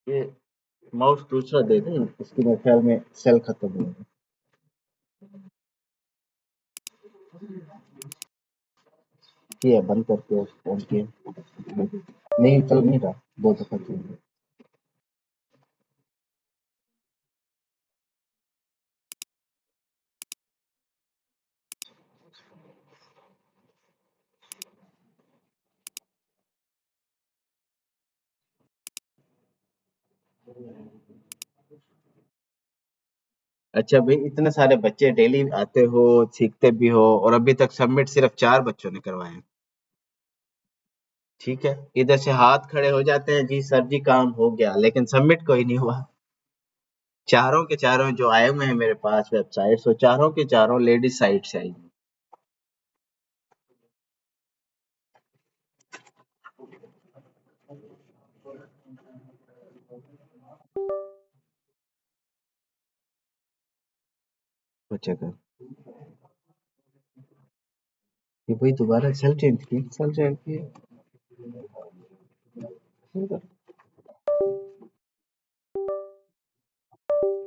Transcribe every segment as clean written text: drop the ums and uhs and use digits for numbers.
ये माउस दूसरा दे दें, इसकी मेरे ख्याल में सेल खत्म हो गया। किया बंद करके ऑन किया, नहीं चल नहीं रहा, 2 दफा किया। अच्छा भाई, इतने सारे बच्चे डेली आते हो, सीखते भी हो, और अभी तक सबमिट सिर्फ 4 बच्चों ने करवाए हैं। ठीक है, इधर से हाथ खड़े हो जाते हैं, जी सर जी काम हो गया, लेकिन सबमिट कोई नहीं हुआ। चारों के चारों जो आए हुए हैं मेरे पास वेबसाइट, वो चारों के चारों लेडीज साइट से आई। बच्चे का ये भाई दोबारा सेल चेंज की।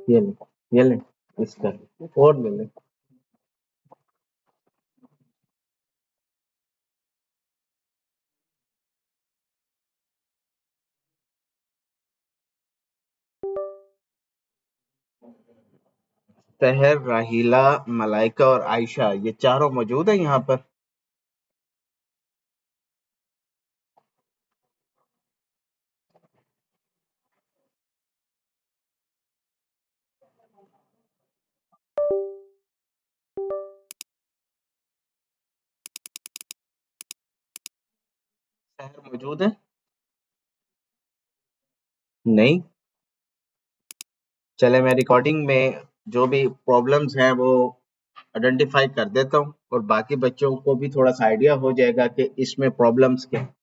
ये ले, ये ले, इसका और ले ले। सहर, राहीला, मलाइका और आयशा, ये चारों मौजूद है यहाँ पर। सहर मौजूद है? नहीं। चले, मैं रिकॉर्डिंग में जो भी प्रॉब्लम्स हैं वो आइडेंटिफाई कर देता हूँ, और बाकी बच्चों को भी थोड़ा सा आइडिया हो जाएगा कि इसमें प्रॉब्लम्स क्या हैं।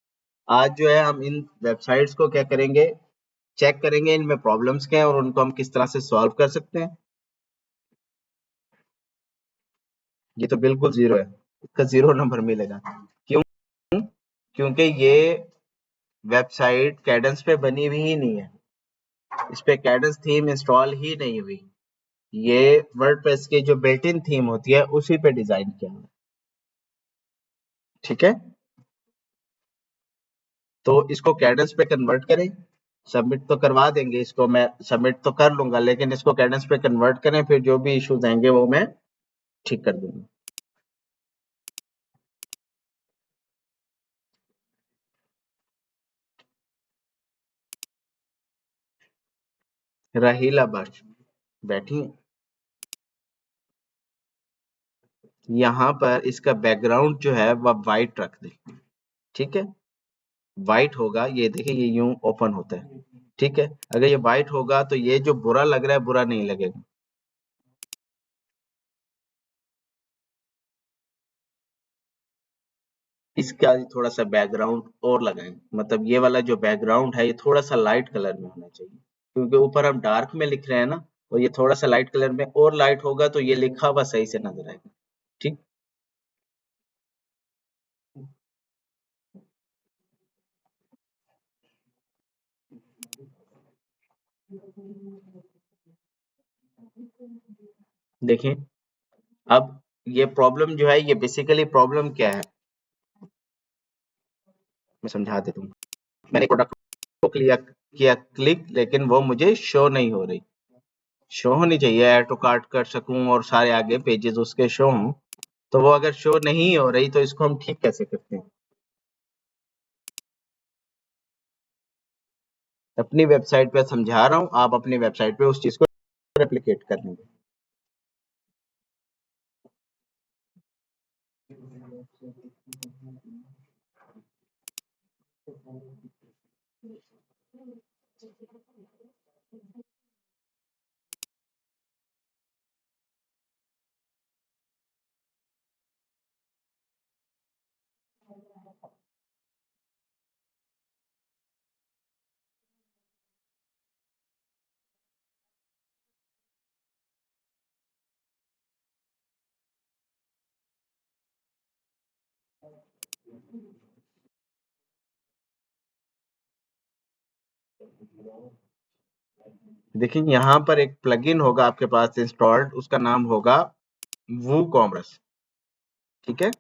आज जो है हम इन वेबसाइट्स को क्या करेंगे, चेक करेंगे इनमें प्रॉब्लम्स क्या है और उनको हम किस तरह से सॉल्व कर सकते हैं। ये तो बिल्कुल जीरो है, इसका 0 नंबर मिलेगा। क्यों? क्योंकि ये वेबसाइट कैडेंस पे बनी हुई ही नहीं है, इस पे कैडेंस थीम इंस्टॉल ही नहीं हुई। ये वर्डप्रेस की जो बिल्ट इन थीम होती है उसी पे डिजाइन किया हुआ है। ठीक है, तो इसको कैडेंस पे कन्वर्ट करें। सबमिट तो करवा देंगे, इसको मैं सबमिट तो कर लूंगा, लेकिन इसको कैडेंस पे कन्वर्ट करें, फिर जो भी इश्यूज आएंगे वो मैं ठीक कर दूंगा। राहीला बख्श बैठी हैं। यहाँ पर इसका बैकग्राउंड जो है वह वाइट रख दे। ठीक है, वाइट होगा, ये देखिए ये यूं ओपन होता है। ठीक है, अगर ये वाइट होगा तो ये जो बुरा लग रहा है बुरा नहीं लगेगा। इसका थोड़ा सा बैकग्राउंड और लगाएं, मतलब ये वाला जो बैकग्राउंड है ये थोड़ा सा लाइट कलर में होना चाहिए, क्योंकि ऊपर हम डार्क में लिख रहे हैं ना, और ये थोड़ा सा लाइट कलर में और लाइट होगा तो ये लिखा हुआ सही से नजर आएगा। ठीक, देखें, अब ये प्रॉब्लम जो है, ये बेसिकली प्रॉब्लम क्या है मैं समझा देता हूँ। मैंने प्रोडक्ट को किया किया क्लिक, लेकिन वो मुझे शो नहीं हो रही। शो होनी चाहिए, ऐड टू कार्ट कर सकूं और सारे आगे पेजेस उसके शो हों। तो वो अगर शो नहीं हो रही तो इसको हम ठीक कैसे करते हैं? अपनी वेबसाइट पे समझा रहा हूँ, आप अपनी वेबसाइट पे उस चीज को रेप्लिकेट कर लेंगे। देखिए यहाँ पर एक प्लगइन होगा आपके पास इंस्टॉल्ड, उसका नाम होगा वूकॉमर्स, ठीक है।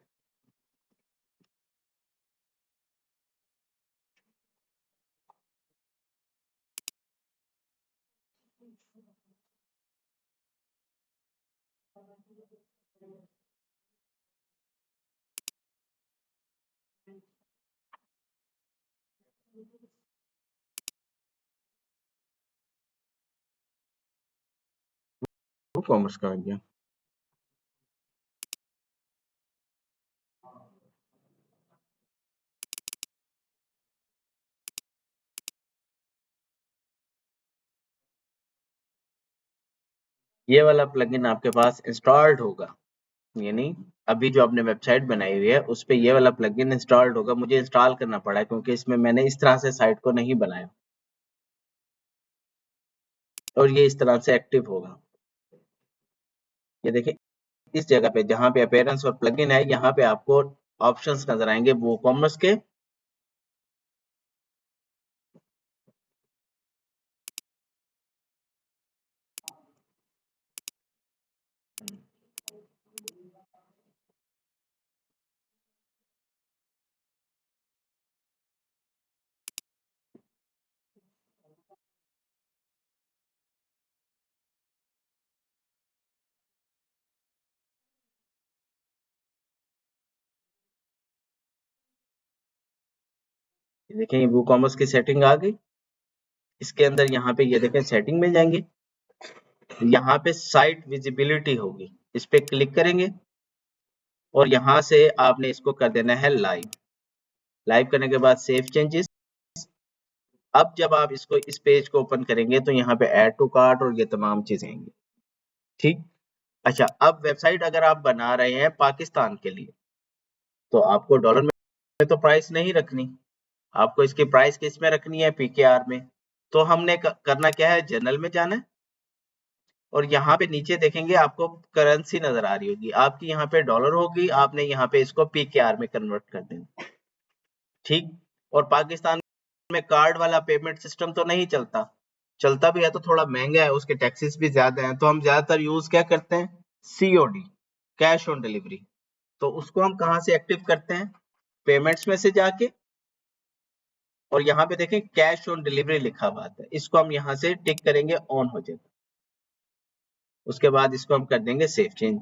वूकॉमर्स का आ गया। ये वाला प्लगइन आपके पास इंस्टॉल्ड होगा, यानी अभी जो आपने वेबसाइट बनाई हुई है उस पे ये वाला प्लगइन इंस्टॉल्ड होगा। मुझे इंस्टॉल करना पड़ा है क्योंकि इसमें मैंने इस तरह से साइट को नहीं बनाया, और ये इस तरह से एक्टिव होगा। ये देखिए इस जगह पे जहाँ पे अपीयरेंस और प्लगइन है, यहाँ पे आपको ऑप्शंस नजर आएंगे वूकॉमर्स के। देखिए वूकॉमर्स की सेटिंग आ गई। इसके अंदर यहाँ पे ये देखें सेटिंग में जाएंगे, यहाँ पे साइट विजिबिलिटी होगी, इस पे क्लिक करेंगे और यहाँ से आपने इसको कर देना है लाइव। लाइव करने के बाद सेव चेंजेस। अब जब आप इसको इस पेज को ओपन करेंगे तो यहाँ पे ऐड टू कार्ट और ये तमाम चीजें आएंगी, ठीक। अच्छा, अब वेबसाइट अगर आप बना रहे हैं पाकिस्तान के लिए तो आपको डॉलर में तो प्राइस नहीं रखनी, आपको इसकी प्राइस किस में रखनी है, पीकेआर में। तो हमने करना क्या है, जनरल में जाना है और यहाँ पे नीचे देखेंगे आपको करेंसी नजर आ रही होगी, आपकी यहाँ पे डॉलर होगी, आपने यहाँ पे इसको पीकेआर में कन्वर्ट कर देना, ठीक। और पाकिस्तान में कार्ड वाला पेमेंट सिस्टम तो नहीं चलता, चलता भी है तो थोड़ा महंगा है, उसके टैक्सेस भी ज्यादा हैं, तो हम ज्यादातर यूज क्या करते हैं, सीओडी, कैश ऑन डिलीवरी। तो उसको हम कहाँ से एक्टिव करते हैं, पेमेंट्स में से जाके, और यहाँ पे देखें कैश ऑन डिलीवरी लिखा हुआ है, इसको हम यहाँ से टिक करेंगे, ऑन हो जाएगा। उसके बाद इसको हम कर देंगे सेव चेंज।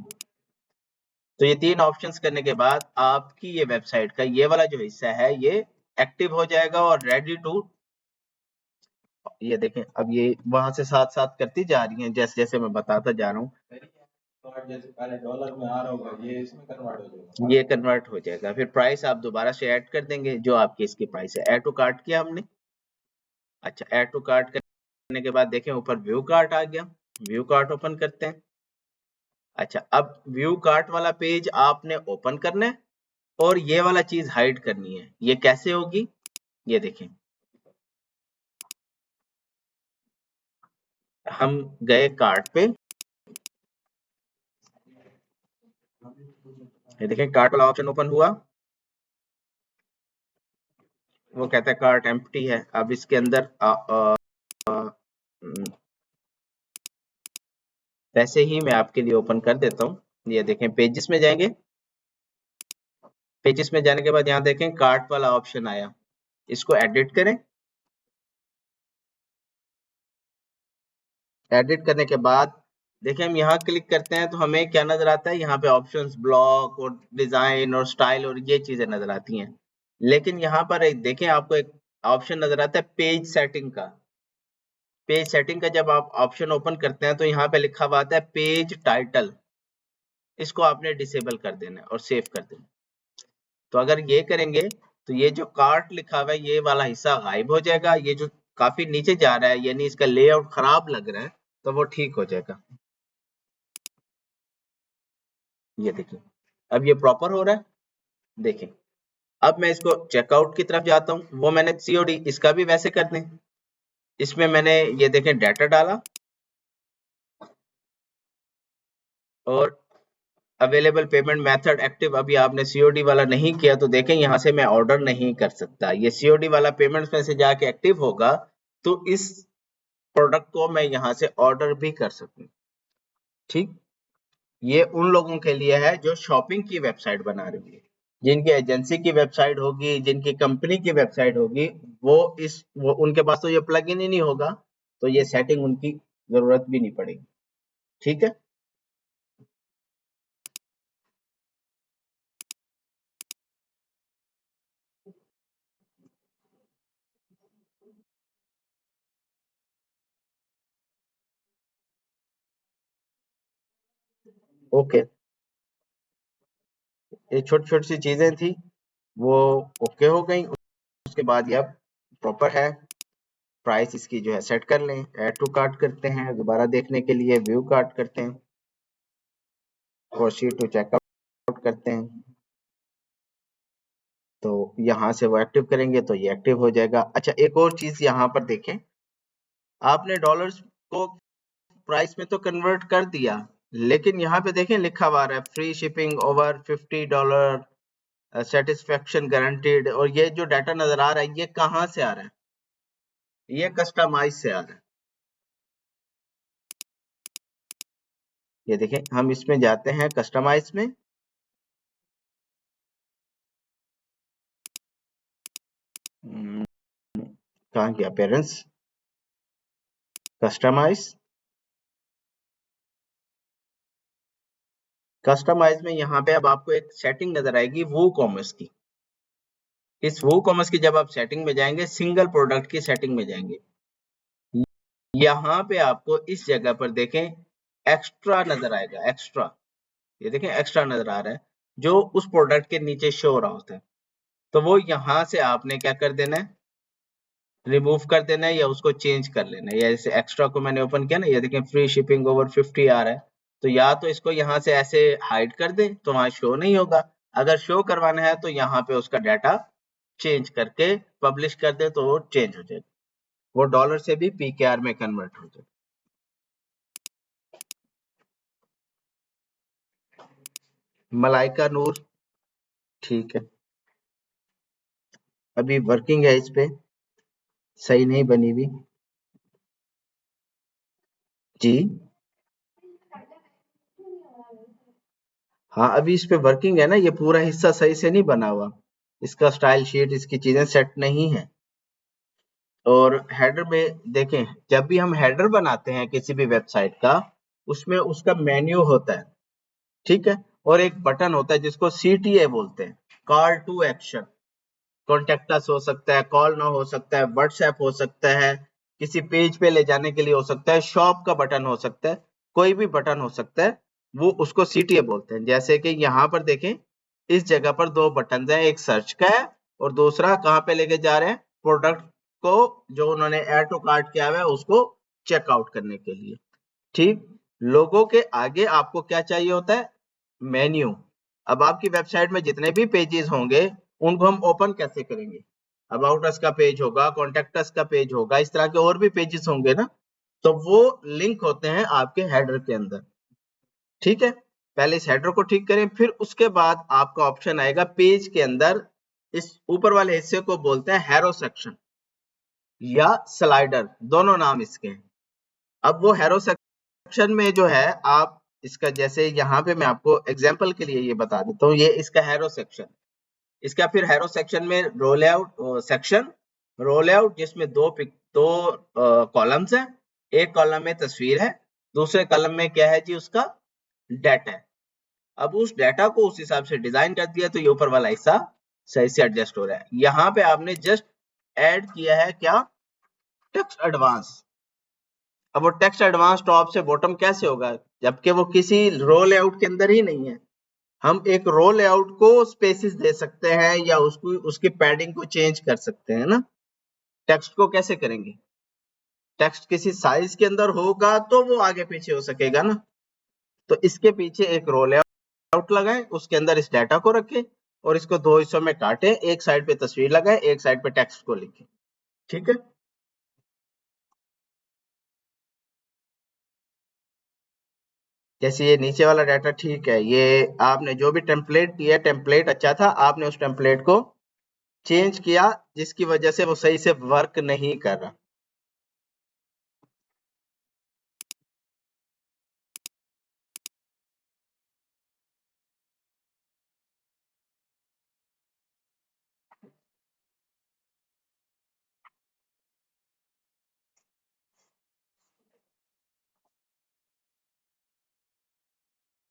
तो ये 3 ऑप्शंस करने के बाद आपकी ये वेबसाइट का ये वाला जो हिस्सा है ये एक्टिव हो जाएगा और रेडी टू, ये देखें अब ये वहां से साथ साथ करती जा रही हैं जैसे जैसे मैं बताता जा रहा हूँ। जैसे पहले डॉलर में आ रहा होगा ये इसमें कन्वर्ट हो जाएगा, ये कन्वर्ट हो जाएगा, फिर प्राइस आप दोबारा से ऐड कर देंगे जो आपकी इसकी प्राइस है। ऐड टू कार्ट किया हमने। अच्छा, ऐड टू कार्ट करने के बाद देखें ऊपर व्यू कार्ट आ गया, व्यू कार्ट ओपन करते हैं। अच्छा, अब व्यू कार्ट वाला पेज आपने ओपन करना है और ये वाला चीज हाइड करनी है। ये कैसे होगी, ये देखें, हम गए कार्ट पे, ये देखें कार्ट वाला ऑप्शन ओपन हुआ, वो कहता है कार्ट एम्प्टी है। अब इसके अंदर वैसे ही मैं आपके लिए ओपन कर देता हूँ। ये देखें पेजेस में जाएंगे, पेजेस में जाने के बाद यहाँ देखें कार्ट वाला ऑप्शन आया, इसको एडिट करें। एडिट करने के बाद देखिए हम यहाँ क्लिक करते हैं तो हमें क्या नजर आता है, यहाँ पे ऑप्शंस ब्लॉक और डिजाइन और स्टाइल और ये चीजें नजर आती हैं। लेकिन यहाँ पर एक देखें आपको एक ऑप्शन नजर आता है पेज सेटिंग का। पेज सेटिंग का जब आप ऑप्शन ओपन करते हैं तो यहाँ पे लिखा हुआ आता है पेज टाइटल, इसको आपने डिसेबल कर देना है और सेव कर देना। तो अगर ये करेंगे तो ये जो कार्ट लिखा हुआ है ये वाला हिस्सा गायब हो जाएगा, ये जो काफी नीचे जा रहा है यानी इसका लेआउट खराब लग रहा है तो वो ठीक हो जाएगा। ये देखिए अब ये प्रॉपर हो रहा है। देखें अब मैं इसको चेकआउट की तरफ जाता हूँ, वो मैंने सीओडी इसका भी वैसे कर दें। इसमें मैंने ये देखें डाटा डाला और अवेलेबल पेमेंट मेथड एक्टिव, अभी आपने सीओडी वाला नहीं किया तो देखें यहाँ से मैं ऑर्डर नहीं कर सकता। ये सीओडी वाला पेमेंट में से जाके एक्टिव होगा तो इस प्रोडक्ट को मैं यहाँ से ऑर्डर भी कर सकूँ। ठीक, ये उन लोगों के लिए है जो शॉपिंग की वेबसाइट बना रही है। जिनकी एजेंसी की वेबसाइट होगी, जिनकी कंपनी की वेबसाइट होगी, वो उनके पास तो ये प्लगइन ही नहीं होगा, तो ये सेटिंग उनकी जरूरत भी नहीं पड़ेगी। ठीक है, ओके। ये छोटी छोटी सी चीजें थी, वो ओके हो गई। उसके बाद ये अब प्रॉपर है, प्राइस इसकी जो है सेट कर लें, ऐड टू कार्ट करते हैं, दोबारा देखने के लिए व्यू कार्ट करते हैं, प्रोसीड टू चेकआउट करते हैं, तो यहाँ से वो एक्टिव करेंगे तो ये एक्टिव हो जाएगा। अच्छा, एक और चीज यहाँ पर देखें, आपने डॉलर्स को प्राइस में तो कन्वर्ट कर दिया, लेकिन यहाँ पे देखें लिखा हुआ है free shipping over $50, satisfaction guaranteed, और ये जो डाटा नजर आ रहा है ये कहाँ से आ रहा है? ये कस्टमाइज से आ रहा है। ये देखें, हम इसमें जाते हैं कस्टमाइज में, कहाँ गया पेरेंट्स, कस्टमाइज, कस्टमाइज में यहाँ पे अब आपको एक सेटिंग नजर आएगी वो कॉमर्स की। इस वो कॉमर्स की जब आप सेटिंग में जाएंगे, सिंगल प्रोडक्ट की सेटिंग में जाएंगे, यहाँ पे आपको इस जगह पर देखें एक्स्ट्रा नजर आएगा, एक्स्ट्रा, ये देखें एक्स्ट्रा नजर आ रहा है जो उस प्रोडक्ट के नीचे शो हो रहा होता है। तो वो यहाँ से आपने क्या कर देना है, रिमूव कर देना है या उसको चेंज कर लेना है। या जैसे एक्स्ट्रा को मैंने ओपन किया ना, ये देखें फ्री शिपिंग ओवर 50 आ रहा है, तो या तो इसको यहाँ से ऐसे हाइड कर दे तो वहां शो नहीं होगा, अगर शो करवाना है तो यहाँ पे उसका डाटा चेंज करके पब्लिश कर दे तो वो चेंज हो जाएगा, वो डॉलर से भी पीकेआर में कन्वर्ट हो जाएगा। मलाइका नूर, ठीक है, अभी वर्किंग है इस पे, सही नहीं बनी हुई जी। हाँ, अभी इस पे वर्किंग है ना, ये पूरा हिस्सा सही से नहीं बना हुआ, इसका स्टाइल शीट, इसकी चीजें सेट नहीं है। और हेडर में देखें, जब भी हम हेडर बनाते हैं किसी भी वेबसाइट का, उसमें उसका मेन्यू होता है, ठीक है, और एक बटन होता है जिसको सीटीए बोलते हैं, call to action. Contact us हो सकता है, कॉल नाउ हो सकता है, व्हाट्सएप हो सकता है, किसी पेज पे ले जाने के लिए हो सकता है, शॉप का बटन हो सकता है, कोई भी बटन हो सकता है, वो उसको सीटीए बोलते हैं। जैसे कि यहाँ पर देखें, इस जगह पर दो बटन हैं, एक सर्च का है और दूसरा कहाँ पे लेके जा रहे हैं, प्रोडक्ट को जो उन्होंने ऐड टू कार्ट किया हुआ है उसको चेकआउट करने के लिए। ठीक, लोगों के आगे आपको क्या चाहिए होता है, मेन्यू। अब आपकी वेबसाइट में जितने भी पेजेस होंगे उनको हम ओपन कैसे करेंगे, अबाउट अस का पेज होगा, कॉन्टेक्ट अस का पेज होगा, इस तरह के और भी पेजेस होंगे ना, तो वो लिंक होते हैं आपके हेडर के अंदर। ठीक है, पहले इस हेडर को ठीक करें, फिर उसके बाद आपका ऑप्शन आएगा पेज के अंदर, इस ऊपर वाले हिस्से को बोलते हैं हैरो सेक्शन या स्लाइडर, दोनों नाम इसके हैं। अब वो हैरो सेक्शन में जो है, आप इसका जैसे यहाँ पे मैं आपको एग्जांपल के लिए ये बता देता हूँ, ये इसका हैरो सेक्शन, इसका फिर हैरो सेक्शन में roll out section, roll out जिसमें दो कॉलम्स हैं, एक कॉलम में तस्वीर है, दूसरे कॉलम में क्या है जी, उसका डाटा है। अब उस डाटा को उस हिसाब से डिजाइन कर दिया तो ये ऊपर वाला हिस्सा सही से एडजस्ट हो रहा है। यहाँ पे आपने जस्ट ऐड किया है क्या, टेक्स्ट एडवांस। अब वो टेक्स्ट एडवांस टॉप से बॉटम कैसे होगा, जबकि वो किसी रो लेआउट के अंदर ही नहीं है। हम एक रो लेआउट को स्पेसिस दे सकते हैं या उसको उसकी पैडिंग को चेंज कर सकते हैं ना। टेक्स्ट को कैसे करेंगे, टेक्स्ट किसी साइज के अंदर होगा तो वो आगे पीछे हो सकेगा ना, तो इसके पीछे एक रो लेआउट लगाएं, उसके अंदर इस डाटा को रखें और इसको दो हिस्सों में काटें, एक साइड पे तस्वीर लगाएं, एक साइड पे टेक्स्ट को लिखें। ठीक है, जैसे ये नीचे वाला डाटा ठीक है, ये आपने जो भी टेम्पलेट दिया, टेम्पलेट अच्छा था, आपने उस टेम्पलेट को चेंज किया जिसकी वजह से वो सही से वर्क नहीं कर रहा।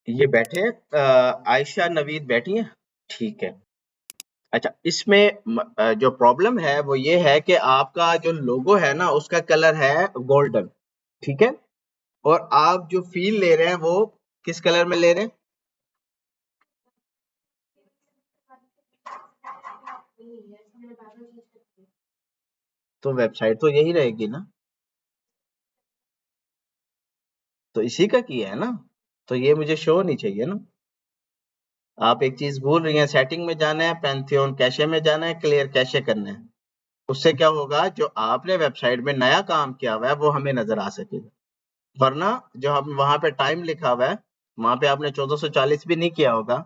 ये बैठे हैं, आयशा नवीद बैठी हैं, ठीक है। अच्छा, इसमें जो प्रॉब्लम है वो ये है कि आपका जो लोगो है ना उसका कलर है गोल्डन, ठीक है, और आप जो फील ले रहे हैं वो किस कलर में ले रहे हैं? तो वेबसाइट तो यही रहेगी ना, तो इसी का किया है ना, तो ये मुझे शो नहीं चाहिए ना। आप एक चीज भूल रही हैं, सेटिंग में जाना है, पैंथियन कैशे में जाना है, क्लियर कैशे करना है। उससे क्या होगा, जो आपने वेबसाइट में नया काम किया हुआ है वो हमें नजर आ सकेगा, वरना जो हम वहां पे टाइम लिखा हुआ है, वहां पे आपने 1440 भी नहीं किया होगा,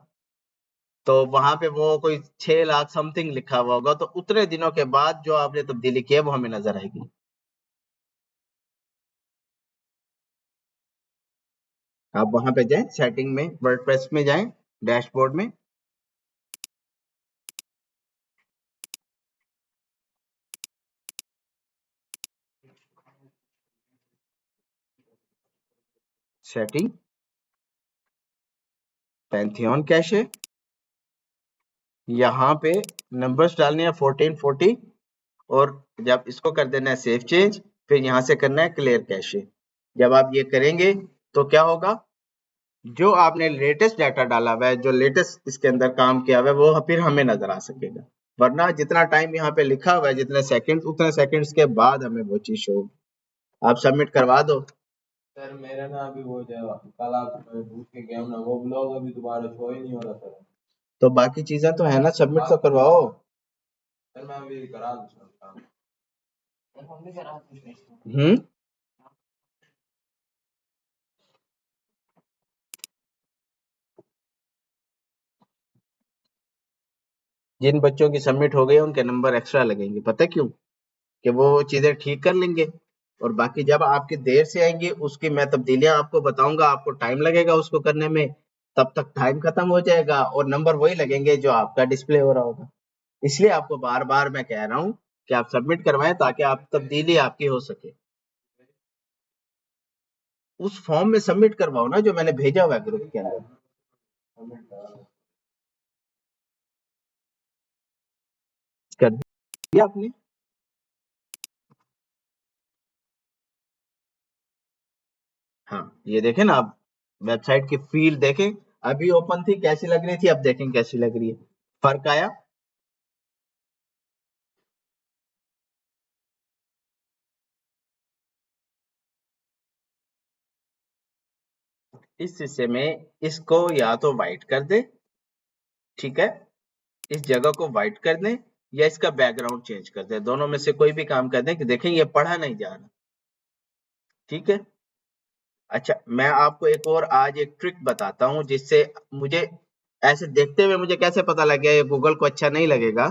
तो वहां पे वो कोई 6 लाख समथिंग लिखा हुआ होगा, तो उतने दिनों के बाद जो आपने तब्दीली की है वो हमें नजर आएगी। आप वहां पे जाएं, सेटिंग में, वर्डप्रेस में जाएं, डैशबोर्ड में, सेटिंग, पैंथियन कैशे, यहाँ पे नंबर्स डालने हैं 1440, और जब इसको कर देना है सेव चेंज, फिर यहाँ से करना है क्लियर कैशे। जब आप ये करेंगे तो क्या होगा, जो आपने लेटेस्ट डाटा डाला हुआ है, जो लेटेस्ट इसके अंदर काम किया हुआ है, वो फिर हमें नजर आ सकेगा, वरना जितना टाइम यहाँ पे लिखा हुआ है, जितने सेकंड, उतने सेकंड्स के बाद हमें वो चीज शो होगी। आप सबमिट करवा दो। सर मेरा ना अभी वो जो कल आप पूछ के गया हूं ना, वो ब्लॉग अभी दोबारा शो ही नहीं हो रहा सर। तो बाकी चीजें तो है ना, सबमिट तो करवाओ। सर मैं अभी करा दूंगा। हम्म, जिन बच्चों की सबमिट हो गई उनके नंबर एक्स्ट्रा लगेंगे, पता है क्यों? कि वो चीजें ठीक कर लेंगे, और बाकी जब आपकी देर से आएंगी उसकी मैं तब्दीलियां आपको बताऊंगा, आपको टाइम लगेगा उसको करने में, तब तक टाइम खत्म हो जाएगा और नंबर वही लगेंगे जो आपका डिस्प्ले हो रहा होगा। इसलिए आपको बार बार मैं कह रहा हूँ कि आप सबमिट करवाएं ताकि आप तब्दीली आपकी हो सके। उस फॉर्म में सबमिट करवाओ ना जो मैंने भेजा हुआ है ग्रुप के अंदर। कर दिया आपने? हाँ, ये देखें ना आप, वेबसाइट की फील देखें, अभी ओपन थी कैसी लग रही थी, अब देखें कैसी लग रही है, फर्क आया। इस हिस्से में इसको या तो वाइट कर दे, ठीक है, इस जगह को वाइट कर दें, या इसका बैकग्राउंड चेंज कर दें, दोनों में से कोई भी काम कर दें कि देखें ये पढ़ा नहीं जा रहा, ठीक है। अच्छा, मैं आपको एक और आज एक ट्रिक बताता हूँ जिससे मुझे ऐसे देखते हुए मुझे कैसे पता लग गया ये गूगल को अच्छा नहीं लगेगा।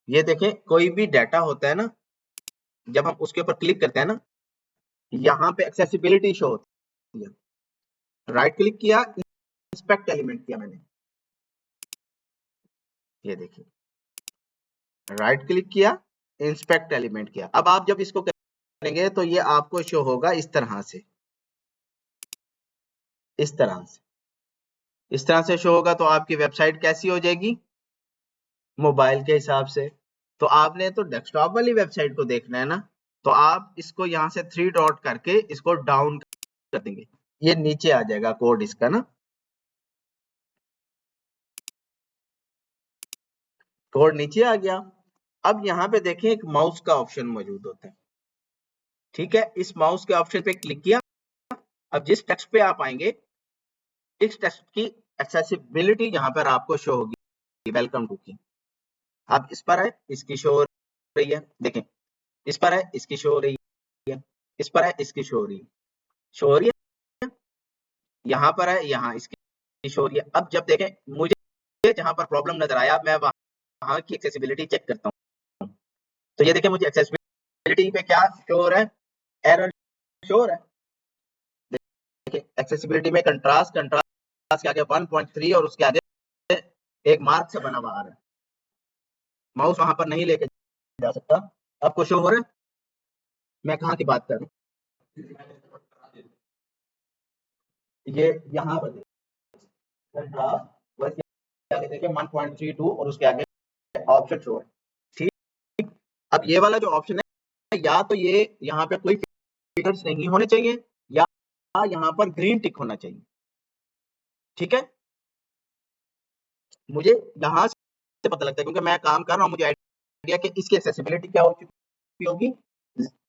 ये देखें, कोई भी डाटा होता है ना, जब हम उसके ऊपर क्लिक करते हैं ना, यहाँ पे एक्सेसिबिलिटी शो होती है, राइट क्लिक किया, इंस्पेक्ट एलिमेंट किया मैंने, ये देखिए, राइट क्लिक किया, इंस्पेक्ट एलिमेंट किया। अब आप जब इसको करेंगे तो ये आपको शो होगा इस तरह से, इस तरह से, इस तरह से शो होगा, तो आपकी वेबसाइट कैसी हो जाएगी, मोबाइल के हिसाब से। तो आपने तो डेस्कटॉप वाली वेबसाइट को देखना है ना, तो आप इसको यहाँ से 3 डॉट करके इसको डाउन कर देंगे, ये नीचे आ जाएगा कोड इसका ना, कोड नीचे आ गया। अब यहाँ पे देखें एक माउस का ऑप्शन मौजूद होता है, ठीक है, इस माउस के ऑप्शन पे क्लिक किया। अब जिस टेक्स्ट पे आप आएंगे, इस टेक्स्ट की एक्सेसिबिलिटी यहाँ पर आपको शो होगी, वेलकम टू की। आप इस पर आए, इसकी शो हो रही है, देखें, इस पर है, इसकी शो हो रही है, इस पर है, इसकी शो हो रही है, शो हो रही है। यहाँ पर है, यहाँ इसकी शो हो रही है। अब जब देखें मुझे जहाँ पर प्रॉब्लम नजर आया मैं वहाँ की एक्सेसिबिलिटी चेक करता हूँ। तो ये देखें मुझे एक्सेसिबिलिटी पे क्या शो हो रहा है, एरर शो हो रहा है। देखिए एक्सेसिबिलिटी में कंट्रास्ट के आगे 1.3 और उसके आगे एक मार्क से बना हुआ आ रहा है। माउस वहां पर नहीं लेके जा सकता। आपको शो हो रहा है मैं कहाँ की बात कर रहा हूँ, ये यहाँ पर कंट्रास्ट उसके आगे देखिए 1.32 और उसके आगे ऑप्शन शो है। ठीक, अब ये वाला जो ऑप्शन है या तो ये यहाँ पे कोई फिगर्स नहीं होने चाहिए या यहाँ पर ग्रीन टिक होना चाहिए। ठीक है, मुझे यहाँ से पता लगता है क्योंकि मैं काम कर रहा हूँ, मुझे आइडिया कि इसकी एक्सेसिबिलिटी क्या हो चुकी होगी,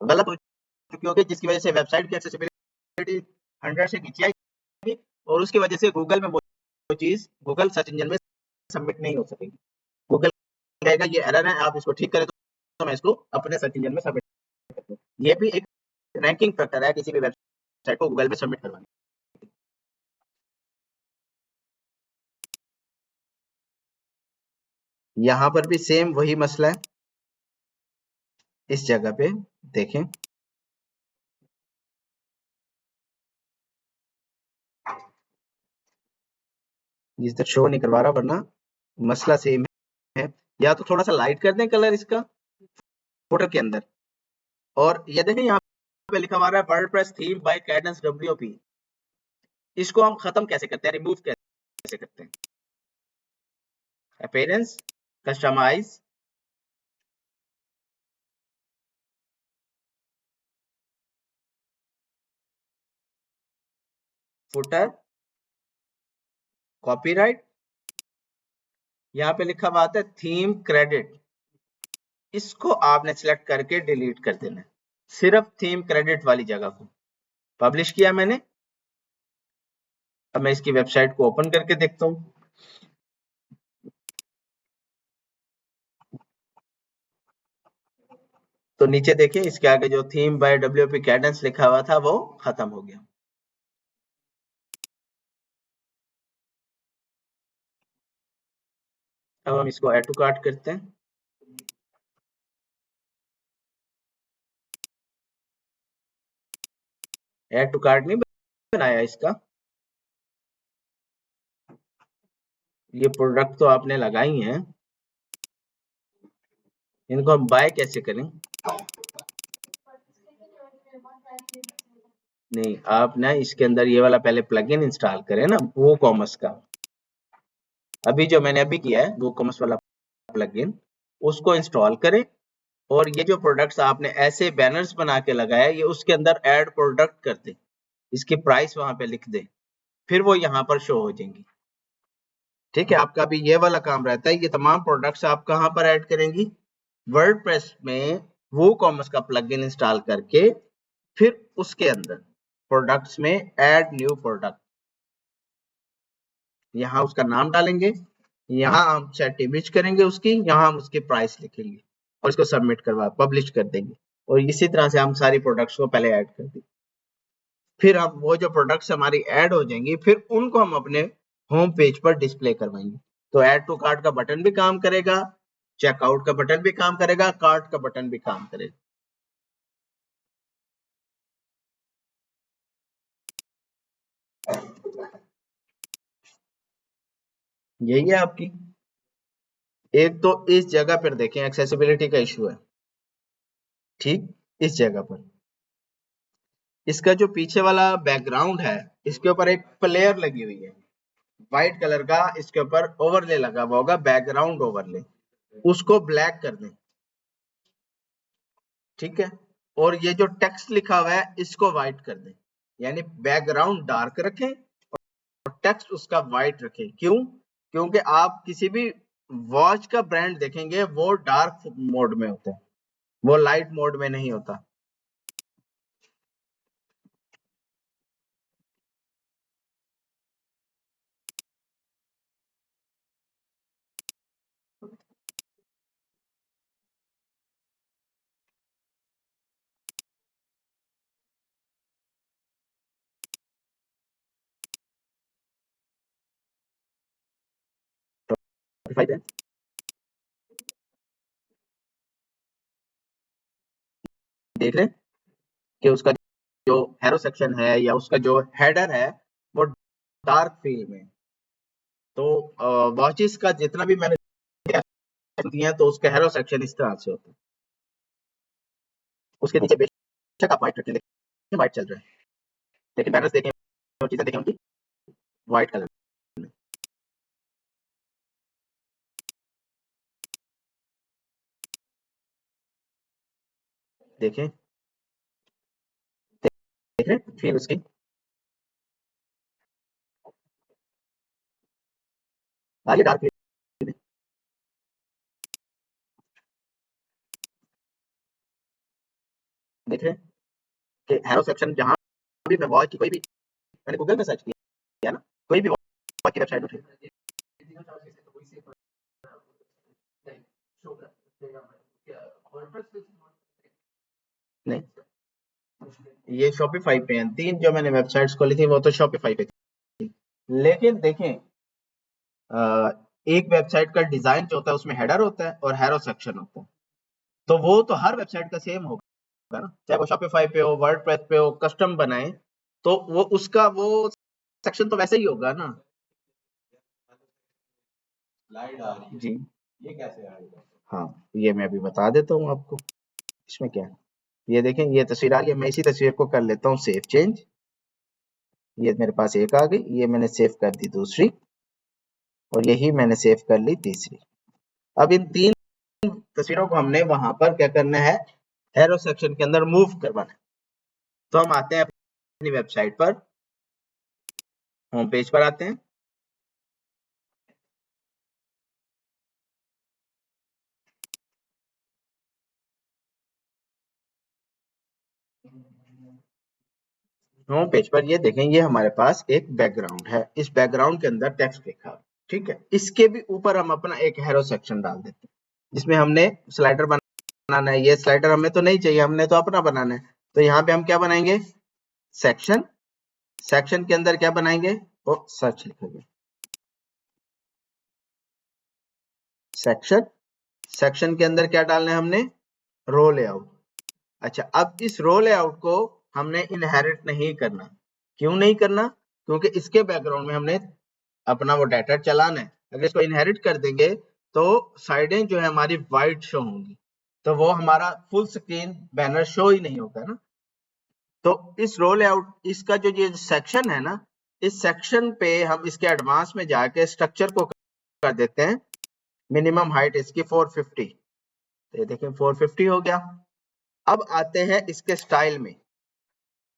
गलत हो चुकी होगी, जिसकी वजह से वेबसाइट की एक्सेसिबिलिटी 100 से नीचे आएगी और उसकी वजह से गूगल में वो चीज गूगल सर्च इंजन में सबमिट नहीं हो सकेगी। गूगल कहेगा ये एरर है, आप इसको ठीक करें तो मैं इसको अपने सर्च इंजन में सबमिट कर दूँ। ये भी एक रैंकिंग फैक्टर है किसी भी वेबसाइट को गूगल में सबमिट करवाने। यहाँ पर भी सेम वही मसला है, इस जगह पे देखें जिस तक शो नहीं करवा रहा वरना मसला सेम है। या तो थोड़ा सा लाइट कर दें कलर इसका फोटो के अंदर, और ये देखें यहाँ पे लिखा हुआ है WordPress theme by Cadence WP. इसको हम खत्म कैसे करते हैं, रिमूव कैसे करते हैं? अपीयरेंस, कस्टमाइज, फुटर, कॉपीराइट, यहाँ पे लिखा हुआ आता है थीम क्रेडिट। इसको आपने सिलेक्ट करके डिलीट कर देना है, सिर्फ थीम क्रेडिट वाली जगह को। पब्लिश किया मैंने, अब मैं इसकी वेबसाइट को ओपन करके देखता हूँ। तो नीचे देखिए इसके आगे जो थीम बाय डब्ल्यूपी कैडेंस लिखा हुआ था वो खत्म हो गया। अब हम इसको ऐड टू कार्ट करते हैं। ऐड टू कार्ट नहीं बनाया इसका, ये प्रोडक्ट तो आपने लगाई हैं, इनको हम बाय कैसे करें? नहीं, आप ना इसके अंदर ये वाला पहले प्लगइन इंस्टॉल करें ना, वो कॉमर्स का। अभी जो मैंने अभी किया है वो कॉमर्स वाला प्लगइन, उसको इंस्टॉल करें और ये जो प्रोडक्ट्स आपने ऐसे बैनर्स बना के लगाया ये उसके अंदर ऐड प्रोडक्ट कर दे, इसकी प्राइस वहां पे लिख दे, फिर वो यहाँ पर शो हो जाएंगी। ठीक है, आपका भी ये वाला काम रहता है। ये तमाम प्रोडक्ट्स आप कहाँ पर ऐड करेंगी? वर्डप्रेस में वो कॉमर्स का प्लगइन इंस्टॉल करके फिर उसके अंदर प्रोडक्ट्स में ऐड न्यू प्रोडक्ट, यहाँ उसका नाम डालेंगे, यहाँ हम सेट इमेज करेंगे उसकी, यहाँ हम उसकी प्राइस लिखेंगे और इसको सबमिट करवा पब्लिश कर देंगे। और इसी तरह से हम सारी प्रोडक्ट्स को पहले ऐड कर देंगे, फिर हम वो जो प्रोडक्ट्स हमारी ऐड हो जाएंगी फिर उनको हम अपने होम पेज पर डिस्प्ले करवाएंगे। तो ऐड टू कार्ट का बटन भी काम करेगा, चेकआउट का बटन भी काम करेगा, कार्ट का बटन भी काम करेगा। यही है आपकी। एक तो इस जगह पर देखें एक्सेसिबिलिटी का इशू है, ठीक, इस जगह पर इसका जो पीछे वाला बैकग्राउंड है इसके ऊपर एक प्लेयर लगी हुई है व्हाइट कलर का, इसके ऊपर ओवरले लगा हुआ होगा, बैकग्राउंड ओवरले, उसको ब्लैक कर दें। ठीक है, और ये जो टेक्स्ट लिखा हुआ है इसको व्हाइट कर दें, यानी बैकग्राउंड डार्क रखें और टेक्स्ट उसका व्हाइट रखें। क्यों? क्योंकि आप किसी भी वॉच का ब्रांड देखेंगे वो डार्क मोड में होता है, वो लाइट मोड में नहीं होता। Shopify है, देख रहे हैं कि उसका जो हैरो सेक्शन है या उसका जो हेडर है वो डार्क फील में। तो वॉचेस का जितना भी मैंने होती है तो उसका हैरो सेक्शन इस तरह से होता है। उसके नीचे बेशक आप व्हाइट रखें, लेकिन व्हाइट चल रहा है, लेकिन बैनर्स देखें और चीजें देखें उनकी व्हाइट कलर में। देखें, देख रहे हैं फील उसकी। आगे डार्क फील में देख रहे हैं कि हैरो सेक्शन जहां भी मैं वॉच की कोई भी मैंने गूगल में सर्च किया ना, कोई भी वॉच की वेबसाइट उठी नहीं, ये शॉपिफाई पे हैं। 3 जो मैंने वेबसाइट्स खोली थी वो तो शॉपिफाई पे थी। लेकिन देखें एक वेबसाइट का डिजाइन जो होता है उसमें हेडर होता है और हैरो सेक्शन होता है। तो वो तो हर वेबसाइट का सेम होगा ना, चाहे वो शॉपिफाई पे हो, वर्डप्रेस पे हो, कस्टम बनाए तो वो उसका वो सेक्शन तो वैसे ही होगा ना। स्लाइड आ रही है जी, ये कैसे आएगा? हाँ, ये मैं अभी बता देता हूँ आपको। इसमें क्या है, ये देखें ये तस्वीर आ गई, मैं इसी तस्वीर को कर लेता हूँ सेव चेंज। ये मेरे पास एक आ गई, ये मैंने सेव कर दी दूसरी, और यही मैंने सेव कर ली तीसरी। अब इन 3 तस्वीरों को हमने वहां पर क्या करना है, एरो सेक्शन के अंदर मूव करवाना है। तो हम आते हैं अपनी वेबसाइट पर, होम पेज पर आते हैं। होम पेज पर ये देखें, ये हमारे पास एक बैकग्राउंड है, इस बैकग्राउंड के अंदर टेक्स्ट लिखा है, ठीक है। इसके भी ऊपर हम अपना एक हैरो सेक्शन डाल देते हैं जिसमें हमने स्लाइडर बनाना है। ये स्लाइडर हमें तो नहीं चाहिए, हमने तो अपना बनाना है। तो यहाँ पे हम क्या बनाएंगे, सेक्शन। सेक्शन के अंदर क्या बनाएंगे, वो सर्च लिखेंगे, सेक्शन। सेक्शन के अंदर क्या डालना है हमने, रो लेआउट। अच्छा, अब इस रो लेआउट को हमने इनहेरिट नहीं करना। क्यों नहीं करना, क्योंकि इसके बैकग्राउंड में हमने अपना वो डाटा चलाना है। अगर इसको इनहेरिट कर देंगे तो साइडें जो है हमारी वाइट शो होंगी, तो वो हमारा फुल स्क्रीन बैनर शो ही नहीं होगा ना। तो इस रो लेआउट, इसका जो ये सेक्शन है ना, इस सेक्शन पे हम इसके एडवांस में जाके स्ट्रक्चर को कर देते हैं मिनिमम हाइट इसकी 450। तो ये देखें 450 हो गया। अब आते हैं इसके स्टाइल में।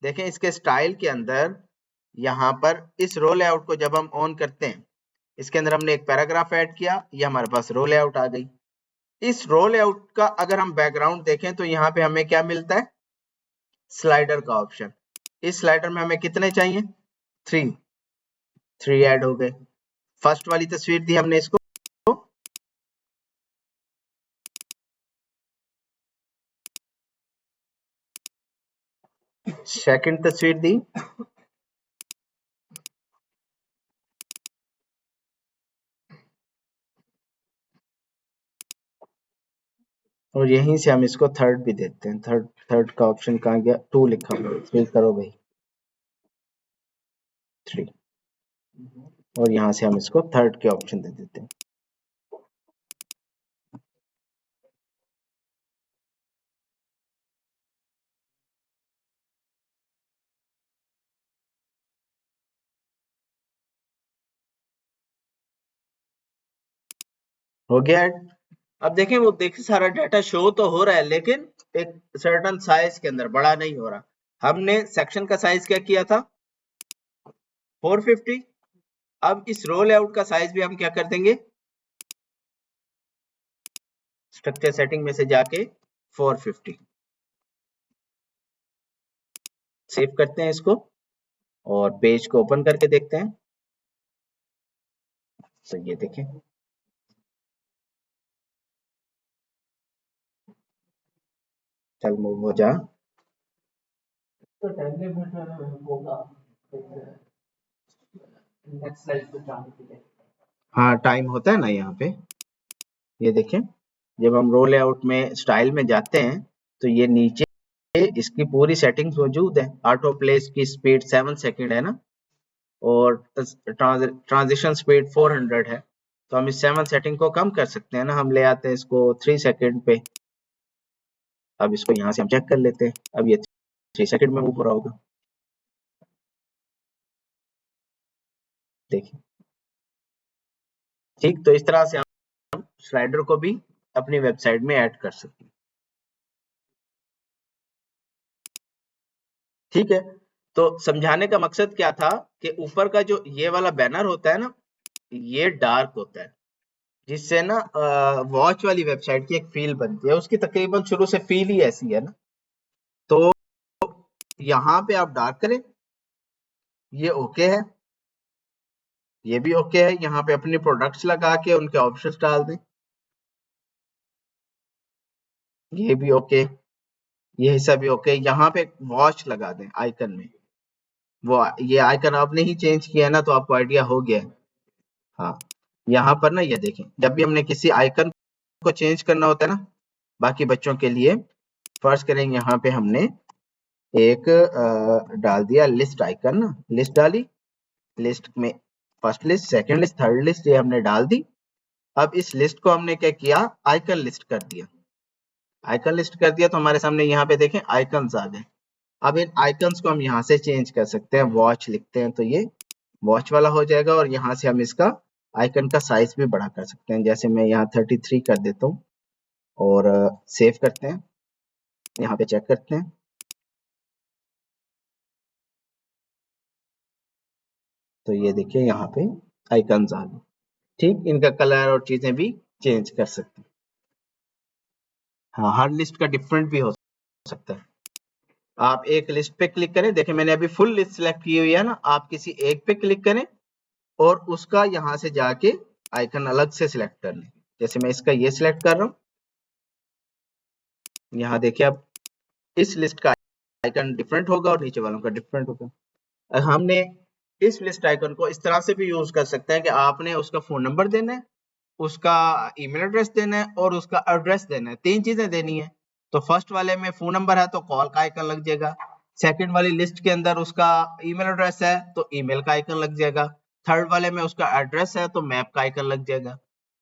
देखें इसके स्टाइल के अंदर यहाँ पर इस रो लेआउट को जब हम ऑन करते हैं, इसके अंदर हमने एक पैराग्राफ ऐड किया, ये हमारे पास रो लेआउट आ गई। इस रो लेआउट का अगर हम बैकग्राउंड देखें तो यहाँ पे हमें क्या मिलता है, स्लाइडर का ऑप्शन। इस स्लाइडर में हमें कितने चाहिए, 3। 3 ऐड हो गए। फर्स्ट वाली तस्वीर दी हमने इसको, सेकंड तस्वीर दी, और यहीं से हम इसको थर्ड भी देते हैं। थर्ड थर्ड का ऑप्शन कहाँ गया, 2 लिखा हुआ, 3 करो भाई, 3। और यहाँ से हम इसको थर्ड के ऑप्शन दे देते हैं। हो गया ऐड। अब देखें वो देखिए सारा डाटा शो तो हो रहा है, लेकिन एक सर्टन साइज के अंदर, बड़ा नहीं हो रहा। हमने सेक्शन का साइज क्या किया था, 450। अब इस रो लेआउट का साइज भी हम क्या कर देंगे, स्ट्रक्चर सेटिंग में से जाके 450। सेव करते हैं इसको और पेज को ओपन करके देखते हैं। तो ये देखें, चल मूव हो जा। तो होगा नेक्स्ट स्लाइड पे जाने के लिए। हाँ, टाइम होता है ना यहाँ पे, ये देखें, जब हम रो लेआउट में स्टाइल में जाते हैं तो ये नीचे इसकी पूरी सेटिंग्स मौजूद है। ऑटो प्ले की स्पीड 7 सेकंड है ना, और ट्रांजिशन स्पीड 400 है। तो हम इस 7 सेटिंग को कम कर सकते हैं ना, हम ले आते हैं इसको 3 सेकंड पे। अब इसको यहाँ से हम चेक कर लेते हैं, अब ये 3 सेकंड में मूव हो रहा होगा, देखिए। ठीक, तो इस तरह से हम स्लाइडर को भी अपनी वेबसाइट में ऐड कर सकते हैं। ठीक है, तो समझाने का मकसद क्या था कि ऊपर का जो ये वाला बैनर होता है ना, ये डार्क होता है, जिससे ना वॉच वाली वेबसाइट की एक फील बनती है। उसकी तकरीबन शुरू से फील ही ऐसी है ना। तो यहाँ पे आप डार्क करें, ये ओके है, ये भी ओके है। यहाँ पे अपने प्रोडक्ट्स लगा के उनके ऑप्शंस डाल दें, ये भी ओके, ये हिस्सा भी ओके। यहाँ पे वॉच लगा दें आइकन में, वो ये आइकन आपने ही चेंज किया है ना, तो आपको आइडिया हो गया है। हाँ, यहाँ पर ना ये देखें, जब भी हमने किसी आइकन को चेंज करना होता है ना, बाकी बच्चों के लिए फर्ज करें यहाँ पे हमने एक डाल दिया लिस्ट आइकन ना, लिस्ट डाली, लिस्ट में first list, second list, third list, ये हमने डाल दी। अब इस लिस्ट को हमने क्या किया, आइकन लिस्ट कर दिया। आइकन लिस्ट कर दिया तो हमारे सामने यहाँ पे देखें आइकन्स आ गए। अब इन आइकन्स को हम यहाँ से चेंज कर सकते हैं, वॉच लिखते हैं तो ये वॉच वाला हो जाएगा, और यहाँ से हम इसका आइकन का साइज भी बड़ा कर सकते हैं। जैसे मैं यहाँ 33 कर देता हूँ और सेव करते हैं, यहाँ पे चेक करते हैं, तो ये देखिए यहाँ पे आइकन्स आ गए। ठीक, इनका कलर और चीजें भी चेंज कर सकते हैं। हाँ, हर लिस्ट का डिफरेंट भी हो सकता है। आप एक लिस्ट पे क्लिक करें, देखिए मैंने अभी फुल लिस्ट सेलेक्ट की हुई है ना, आप किसी एक पे क्लिक करें और उसका यहाँ से जाके आइकन अलग से सिलेक्ट कर लें। जैसे मैं इसका ये सिलेक्ट कर रहा हूँ, यहाँ देखिए अब इस लिस्ट का आइकन डिफरेंट होगा और नीचे वालों का डिफरेंट होगा। हमने इस लिस्ट आइकन को इस तरह से भी यूज कर सकते हैं कि आपने उसका फोन नंबर देना है, उसका ईमेल एड्रेस देना है और उसका एड्रेस देना है, 3 चीजें देनी है। तो फर्स्ट वाले में फोन नंबर है तो कॉल का आइकन लग जाएगा, सेकंड वाली लिस्ट के अंदर उसका ईमेल एड्रेस है तो ईमेल का आइकन लग जाएगा, थर्ड वाले में उसका एड्रेस है तो मैप का आइकन लग जाएगा।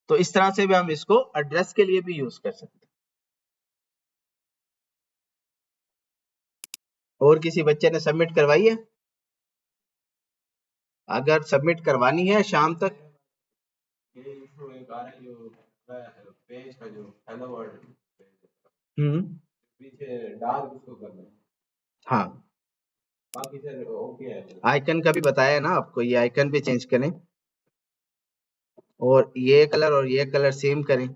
तो इस तरह से भी हम इसको एड्रेस के लिए भी यूज कर सकते हैं। और किसी बच्चे ने सबमिट करवाई है? अगर सबमिट करवानी है शाम तक, हम्म, हाँ, आइकन का भी बताया ना आपको, ये आइकन भी चेंज करें और ये कलर सेम करें।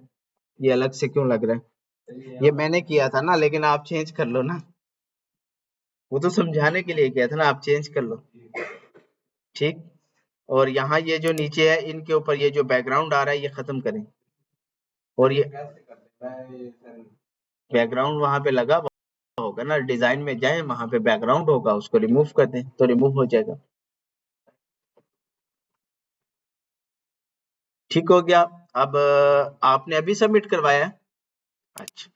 ये अलग से क्यों लग रहा है? ये मैंने किया था ना, लेकिन आप चेंज कर लो ना, वो तो समझाने के लिए किया था ना, आप चेंज कर लो। ठीक, और यहाँ ये जो नीचे है इनके ऊपर ये जो बैकग्राउंड आ रहा है ये खत्म करें, और ये बैकग्राउंड वहां पे लगा हुआ होगा ना, डिजाइन में जाए वहां पे बैकग्राउंड होगा, उसको रिमूव कर दें तो रिमूव हो जाएगा। ठीक हो गया। अब आपने अभी सबमिट करवाया है? अच्छा।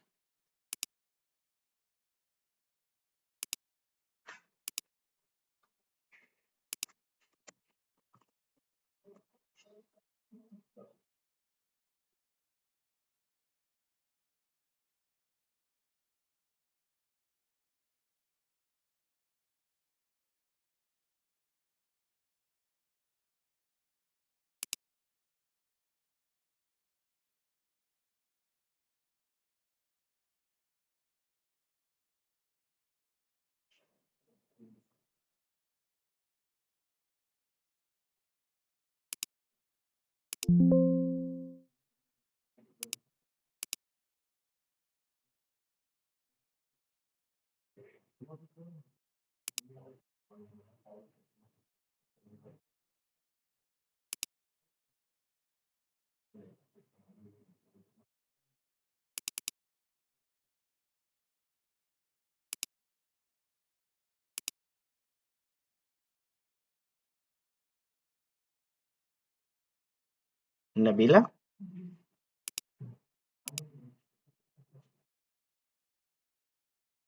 नबीला,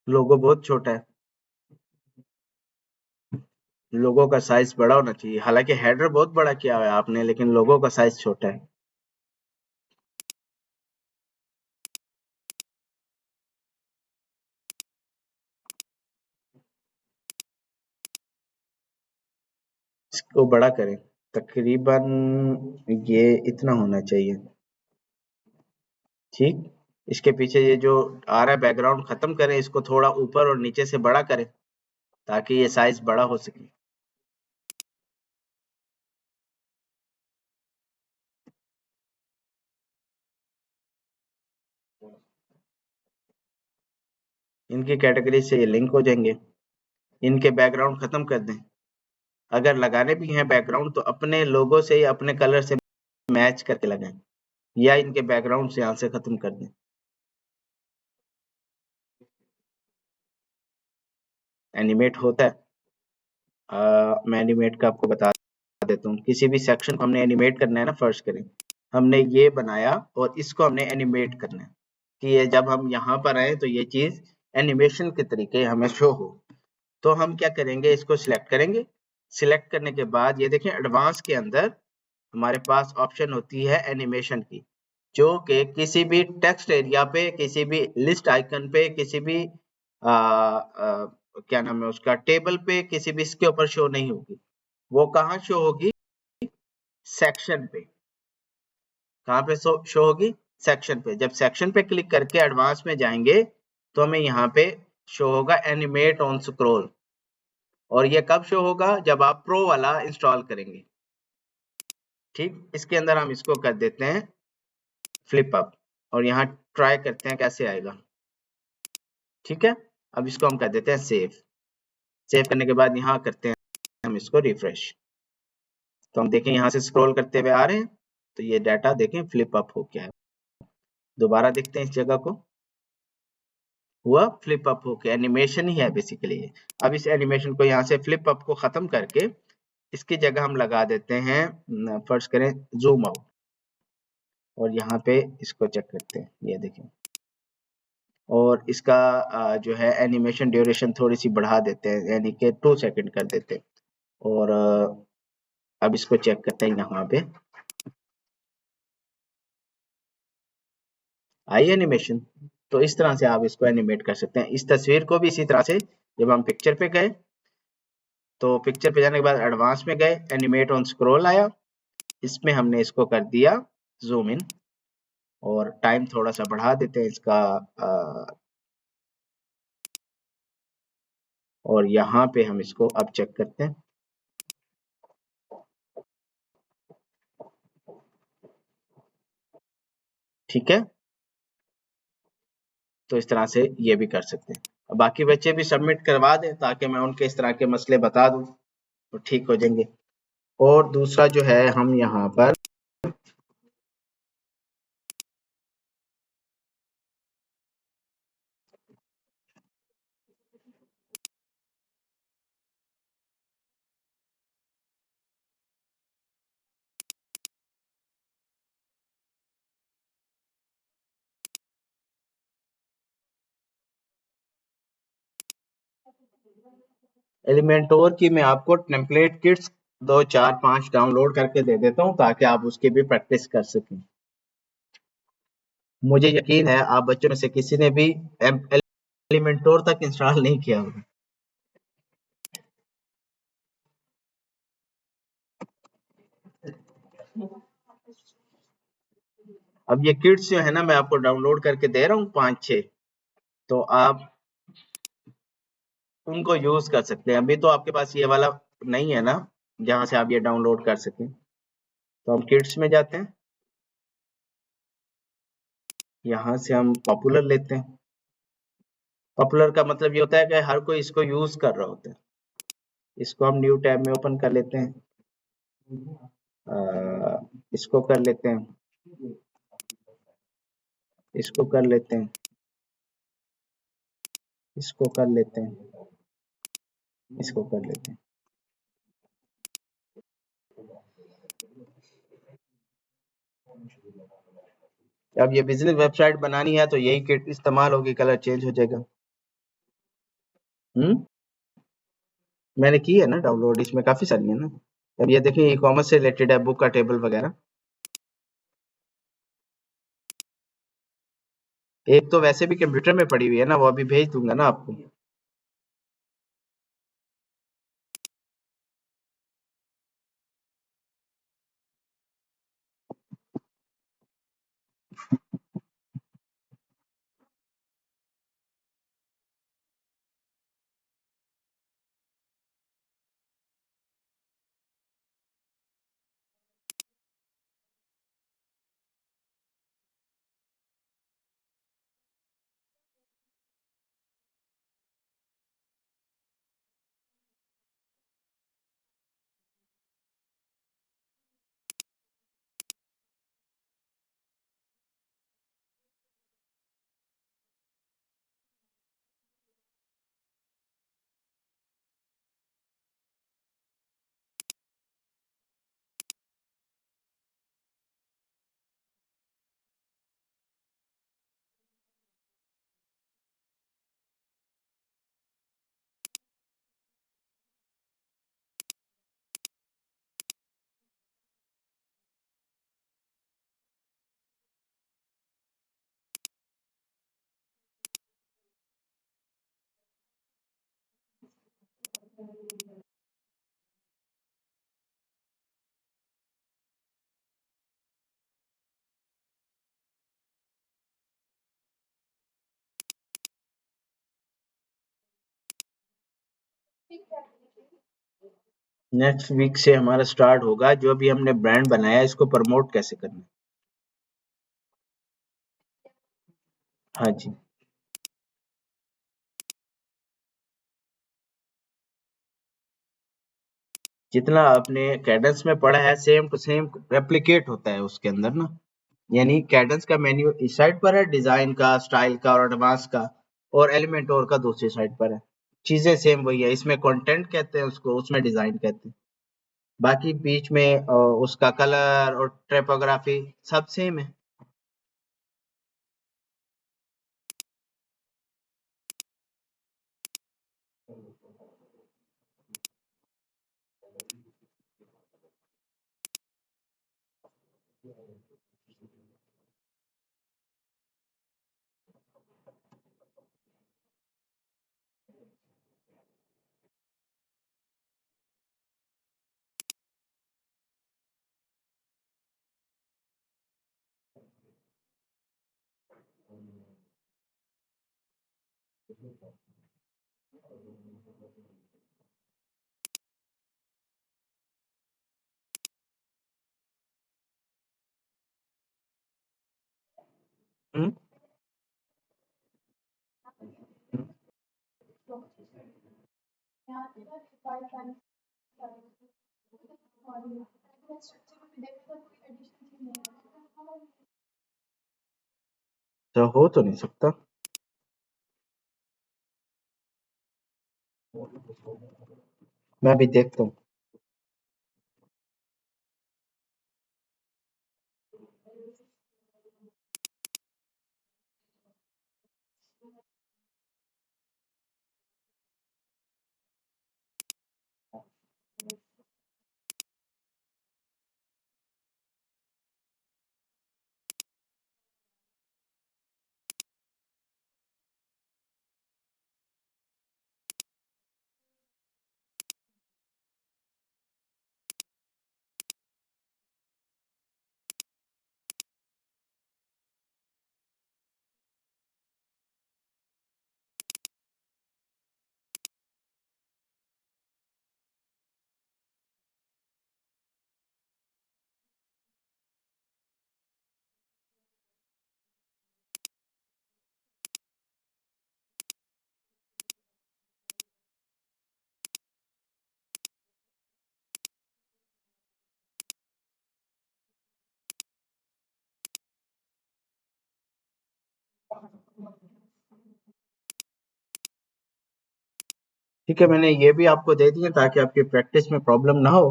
लोगो बहुत छोटा है। लोगो का साइज बड़ा होना चाहिए, हालांकि हेडर बहुत बड़ा किया हुआ है आपने, लेकिन लोगो का साइज छोटा है। इसको बड़ा करें, तकरीबन ये इतना होना चाहिए। ठीक, इसके पीछे ये जो आ रहा है बैकग्राउंड खत्म करें, इसको थोड़ा ऊपर और नीचे से बड़ा करें ताकि ये साइज बड़ा हो सके। इनकी कैटेगरी से ये लिंक हो जाएंगे। इनके बैकग्राउंड खत्म कर दें, अगर लगाने भी हैं बैकग्राउंड तो अपने लोगो से या अपने कलर से मैच करके लगाएं, या इनके बैकग्राउंड से यहाँ से खत्म कर दें। एनिमेट होता है, मैं एनिमेट का आपको बता देता हूँ। किसी भी सेक्शन को हमने एनिमेट करना है ना, फर्स्ट करें, हमने ये बनाया और इसको हमने एनिमेट करना है कि ये जब हम यहाँ पर आए तो ये चीज एनिमेशन के तरीके हमें शो हो। तो हम क्या करेंगे, इसको सिलेक्ट करेंगे। सिलेक्ट करने के बाद ये देखें एडवांस के अंदर हमारे पास ऑप्शन होती है एनिमेशन की, जो कि किसी भी टेक्स्ट एरिया पे, किसी भी लिस्ट आइकन पे, किसी भी क्या नाम है उसका, टेबल पे, किसी भी इसके ऊपर शो नहीं होगी। वो कहाँ शो होगी, सेक्शन पे। कहाँ पे शो होगी, सेक्शन पे। जब सेक्शन पे क्लिक करके एडवांस में जाएंगे तो हमें यहाँ पे शो होगा एनिमेट ऑन स्क्रॉल। और ये कब शो होगा, जब आप प्रो वाला इंस्टॉल करेंगे। ठीक, इसके अंदर हम इसको कर देते हैं फ्लिप अप और यहाँ ट्राई करते हैं कैसे आएगा। ठीक है, अब इसको हम कर देते हैं सेव। सेव करने के बाद यहाँ करते हैं हम इसको रिफ्रेश, तो हम देखें यहाँ से स्क्रॉल करते हुए आ रहे हैं, तो ये डाटा देखें फ्लिप अप हो गया है। दोबारा देखते हैं इस जगह को, हुआ फ्लिप अप हो गया, एनिमेशन ही है बेसिकली ये। अब इस एनिमेशन को यहाँ से फ्लिप अप को खत्म करके इसकी जगह हम लगा देते हैं, फर्स्ट करें जूम आउट और यहाँ पे इसको चेक करते हैं, ये देखें। और इसका जो है एनिमेशन ड्यूरेशन थोड़ी सी बढ़ा देते हैं, यानी कि 2 सेकंड कर देते हैं। और अब इसको चेक करते हैं, यहाँ पे आई एनिमेशन। तो इस तरह से आप इसको एनिमेट कर सकते हैं। इस तस्वीर को भी इसी तरह से, जब हम पिक्चर पे गए तो पिक्चर पे जाने के बाद एडवांस में गए, एनिमेट ऑन स्क्रॉल आया, इसमें हमने इसको कर दिया जूम इन और टाइम थोड़ा सा बढ़ा देते हैं इसका, और यहाँ पे हम इसको अब चेक करते हैं। ठीक है, तो इस तरह से ये भी कर सकते हैं। बाकी बच्चे भी सबमिट करवा दें ताकि मैं उनके इस तरह के मसले बता दूं तो ठीक हो जाएंगे। और दूसरा जो है, हम यहाँ पर एलिमेंटोर की मैं आपको टेम्पलेट किट्स 2 4 5 डाउनलोड करके दे देता हूँ ताकि आप उसकी भी प्रैक्टिस कर सकें। मुझे यकीन है आप बच्चों में से किसी ने भी एलिमेंटोर तक इंस्टॉल नहीं किया होगा। अब ये किट्स जो है ना, मैं आपको डाउनलोड करके दे रहा हूँ 5 6, तो आप उनको यूज कर सकते हैं। अभी तो आपके पास ये वाला नहीं है ना जहाँ से आप ये डाउनलोड कर सकें, तो हम किट्स में जाते हैं, यहाँ से हम पॉपुलर लेते हैं। पॉपुलर का मतलब ये होता है कि हर कोई इसको यूज कर रहा होता है। इसको हम न्यू टैब में ओपन कर लेते हैं, इसको कर लेते हैं, इसको कर लेते हैं, इसको कर लेते हैं, इसको कर लेते हैं। अब ये बिजनेस वेबसाइट बनानी है तो यही किट इस्तेमाल होगी, कलर चेंज हो जाएगा। मैंने की है ना डाउनलोड, इसमें काफी सारी है ना। अब ये देखिए, ई कॉमर्स से रिलेटेड है, बुक का टेबल वगैरह। एक तो वैसे भी कंप्यूटर में पड़ी हुई है ना, वो अभी भेज दूंगा ना आपको। नेक्स्ट वीक से हमारा स्टार्ट होगा, जो भी हमने ब्रांड बनाया है इसको प्रमोट कैसे करना है। हाँ जी। जितना आपने कैडेंस में पढ़ा है सेम टू सेम रेप्लिकेट होता है उसके अंदर ना। यानी कैडेंस का मेन्यू इस साइड पर है, डिजाइन का, स्टाइल का और एडवांस का, और एलिमेंटोर का दूसरी साइड पर है। चीजें सेम वही है, इसमें कंटेंट कहते हैं उसको, उसमें डिजाइन कहते हैं। बाकी बीच में उसका कलर और टाइपोग्राफी सब सेम है। हम्म, हम्म। तो हो तो नहीं सकता। मैं भी देखता हूँ। ठीक है, मैंने ये भी आपको दे दिए ताकि आपकी प्रैक्टिस में प्रॉब्लम ना हो।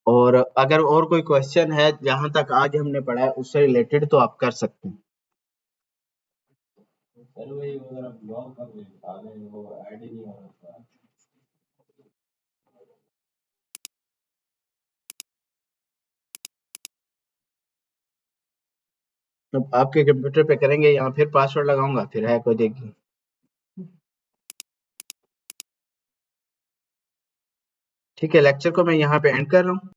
और अगर और कोई क्वेश्चन है जहाँ तक आज हमने पढ़ा है उससे रिलेटेड तो आप कर सकते हैं। तो आपके कंप्यूटर पे करेंगे या फिर पासवर्ड लगाऊंगा फिर हैक हो जाएगी। ठीक है, लेक्चर को मैं यहाँ पे एंड कर रहा हूँ।